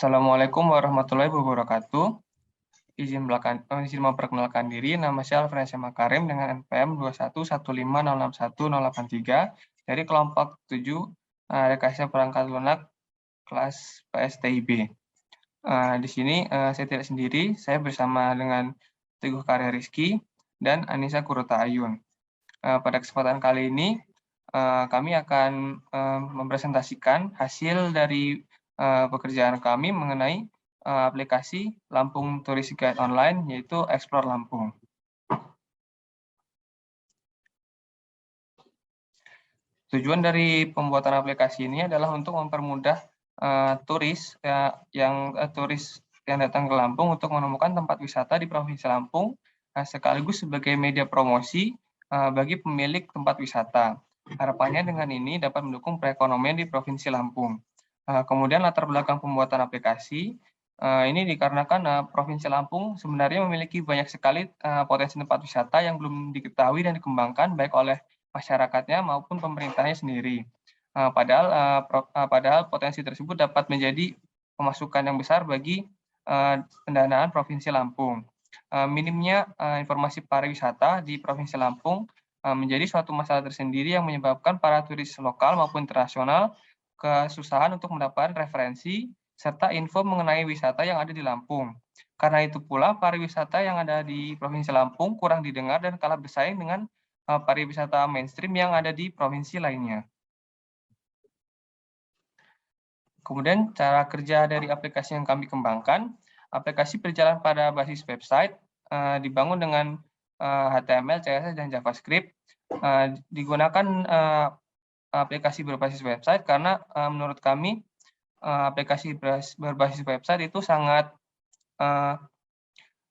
Assalamualaikum warahmatullahi wabarakatuh. Izin memperkenalkan diri, nama saya Alfredo Makarim dengan NPM 211506183 dari kelompok 7 rekayasa perangkat lunak kelas PSTIB. Di sini saya tidak sendiri, saya bersama dengan Teguh Karya Rizky dan Anissa Kurota Ayun. Pada kesempatan kali ini, kami akan mempresentasikan hasil dari pekerjaan kami mengenai aplikasi Lampung Tourist Guide Online, yaitu Explore Lampung. Tujuan dari pembuatan aplikasi ini adalah untuk mempermudah turis yang datang ke Lampung untuk menemukan tempat wisata di Provinsi Lampung, sekaligus sebagai media promosi bagi pemilik tempat wisata. Harapannya dengan ini dapat mendukung perekonomian di Provinsi Lampung. Kemudian latar belakang pembuatan aplikasi ini dikarenakan Provinsi Lampung sebenarnya memiliki banyak sekali potensi tempat wisata yang belum diketahui dan dikembangkan baik oleh masyarakatnya maupun pemerintahnya sendiri. Padahal potensi tersebut dapat menjadi pemasukan yang besar bagi pendanaan Provinsi Lampung. Minimnya informasi pariwisata di Provinsi Lampung menjadi suatu masalah tersendiri yang menyebabkan para turis lokal maupun internasional kesusahan untuk mendapatkan referensi serta info mengenai wisata yang ada di Lampung. Karena itu pula pariwisata yang ada di Provinsi Lampung kurang didengar dan kalah bersaing dengan pariwisata mainstream yang ada di provinsi lainnya. Kemudian cara kerja dari aplikasi yang kami kembangkan, aplikasi berjalan pada basis website, dibangun dengan HTML, CSS, dan JavaScript. Digunakan aplikasi berbasis website karena menurut kami aplikasi berbasis website itu sangat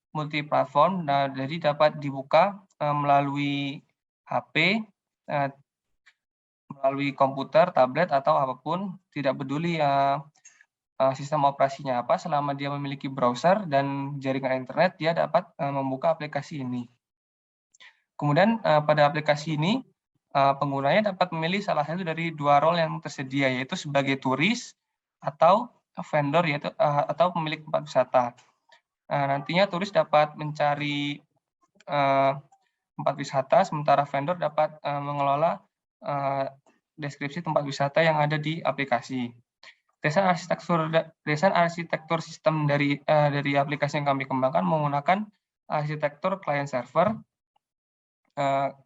multiplatform, jadi dapat dibuka melalui HP, melalui komputer, tablet, atau apapun, tidak peduli sistem operasinya apa, selama dia memiliki browser dan jaringan internet, dia dapat membuka aplikasi ini. Kemudian pada aplikasi ini, penggunanya dapat memilih salah satu dari dua role yang tersedia, yaitu sebagai turis atau vendor, yaitu atau pemilik tempat wisata. Nantinya turis dapat mencari tempat wisata, sementara vendor dapat mengelola deskripsi tempat wisata yang ada di aplikasi. Desain arsitektur sistem dari aplikasi yang kami kembangkan menggunakan arsitektur client server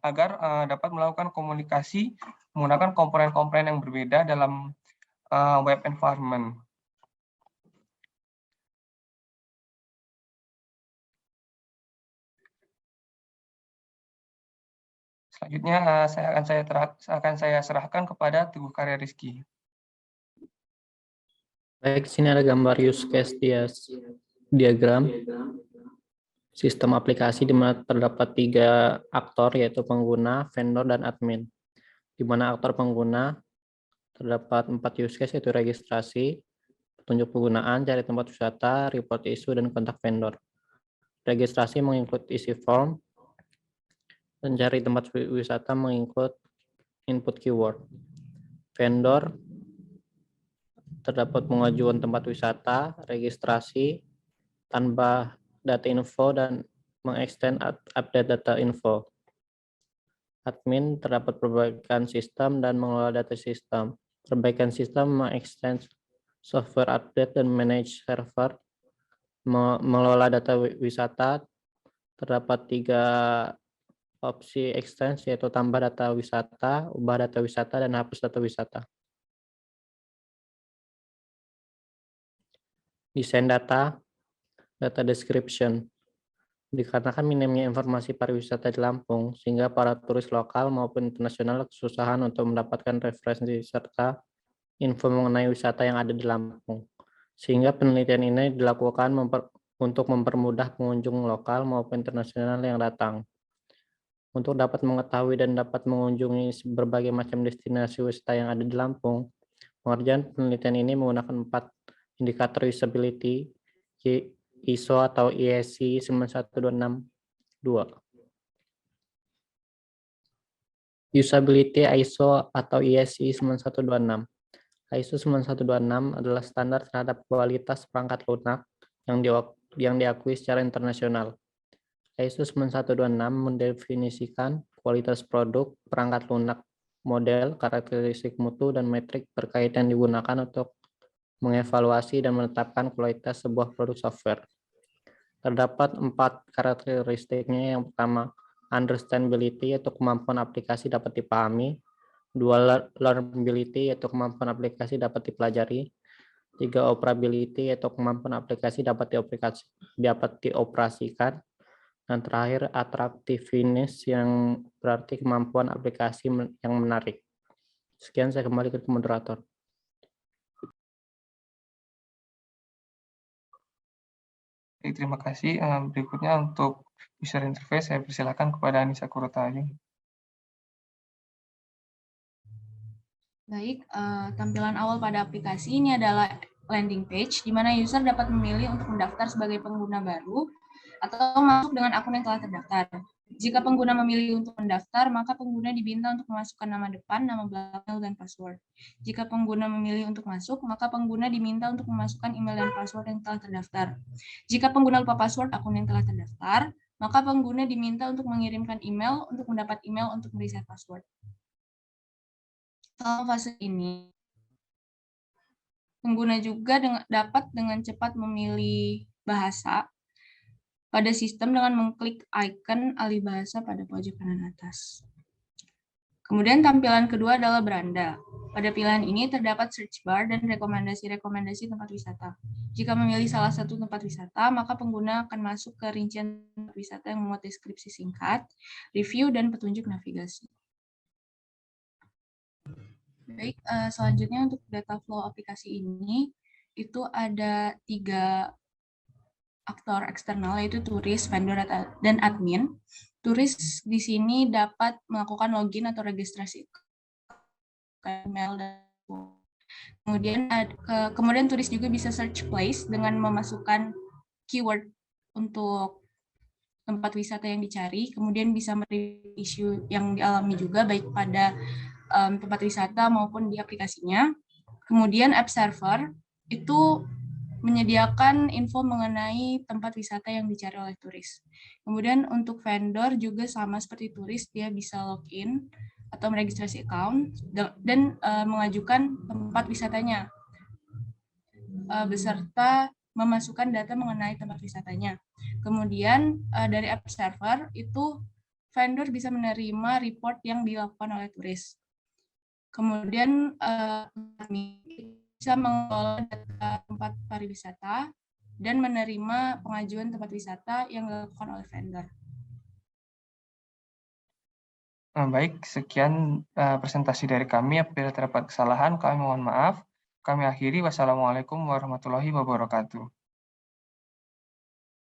agar dapat melakukan komunikasi menggunakan komponen-komponen yang berbeda dalam web environment. Selanjutnya akan saya serahkan kepada Teguh Karya Rizky. Baik, sini ada gambar use case diagram sistem aplikasi di mana terdapat 3 aktor, yaitu pengguna, vendor, dan admin. Di mana aktor pengguna terdapat 4 use case, yaitu registrasi, petunjuk penggunaan, cari tempat wisata, report isu, dan kontak vendor. Registrasi mengikut isi form, dan cari tempat wisata mengikut input keyword. Vendor terdapat pengajuan tempat wisata, registrasi, tanpa data info, dan mengextend update data info. Admin terdapat perbaikan sistem dan mengelola data sistem. Perbaikan sistem mengextend software update dan manage server. Mengelola data wisata terdapat 3 opsi extend, yaitu tambah data wisata, ubah data wisata, dan hapus data wisata. Desain data description. Dikarenakan minimnya informasi pariwisata di Lampung, sehingga para turis lokal maupun internasional kesusahan untuk mendapatkan referensi serta info mengenai wisata yang ada di Lampung. Sehingga penelitian ini dilakukan untuk mempermudah pengunjung lokal maupun internasional yang datang. Untuk dapat mengetahui dan dapat mengunjungi berbagai macam destinasi wisata yang ada di Lampung, pengerjaan penelitian ini menggunakan 4 indikator usability, ISO atau ESC 91262. Usability ISO atau ESC 9126. ISO 9126 adalah standar terhadap kualitas perangkat lunak yang diakui secara internasional. ISO 9126 mendefinisikan kualitas produk, perangkat lunak, model, karakteristik mutu, dan metrik terkait yang digunakan untuk mengevaluasi dan menetapkan kualitas sebuah produk software. Terdapat 4 karakteristiknya. Yang pertama, understandability, yaitu kemampuan aplikasi dapat dipahami. 2, learnability, yaitu kemampuan aplikasi dapat dipelajari. 3, operability, yaitu kemampuan aplikasi dapat dioperasikan. Dan terakhir, attractiveness, yang berarti kemampuan aplikasi yang menarik. Sekian, saya kembali ke moderator. Terima kasih. Berikutnya untuk user interface, saya persilakan kepada Anissa Kurutayu. Baik, tampilan awal pada aplikasi ini adalah landing page, di mana user dapat memilih untuk mendaftar sebagai pengguna baru atau masuk dengan akun yang telah terdaftar. Jika pengguna memilih untuk mendaftar, maka pengguna diminta untuk memasukkan nama depan, nama belakang, dan password. Jika pengguna memilih untuk masuk, maka pengguna diminta untuk memasukkan email dan password yang telah terdaftar. Jika pengguna lupa password akun yang telah terdaftar, maka pengguna diminta untuk mengirimkan email untuk mendapat email untuk mereset password. Selama fase ini, pengguna juga dapat dengan cepat memilih bahasa pada sistem dengan mengklik icon alih bahasa pada pojok kanan atas. Kemudian tampilan kedua adalah beranda. Pada pilihan ini terdapat search bar dan rekomendasi-rekomendasi tempat wisata. Jika memilih salah satu tempat wisata, maka pengguna akan masuk ke rincian tempat wisata yang memuat deskripsi singkat, review, dan petunjuk navigasi. Baik, selanjutnya untuk data flow aplikasi ini, itu ada 3 aktor eksternal, yaitu turis, vendor, dan admin. Turis di sini dapat melakukan login atau registrasi email dan kemudian turis juga bisa search place dengan memasukkan keyword untuk tempat wisata yang dicari, kemudian bisa mereview isu yang dialami juga baik pada tempat wisata maupun di aplikasinya. Kemudian app server itu menyediakan info mengenai tempat wisata yang dicari oleh turis. Kemudian untuk vendor juga sama seperti turis, dia bisa login atau meregistrasi account dan mengajukan tempat wisatanya beserta memasukkan data mengenai tempat wisatanya. Kemudian dari app server itu vendor bisa menerima report yang dilakukan oleh turis. Kemudian bisa mengelola data tempat pariwisata dan menerima pengajuan tempat wisata yang dilakukan oleh vendor. Baik, sekian presentasi dari kami. Apabila terdapat kesalahan, kami mohon maaf. Kami akhiri. Wassalamualaikum warahmatullahi wabarakatuh.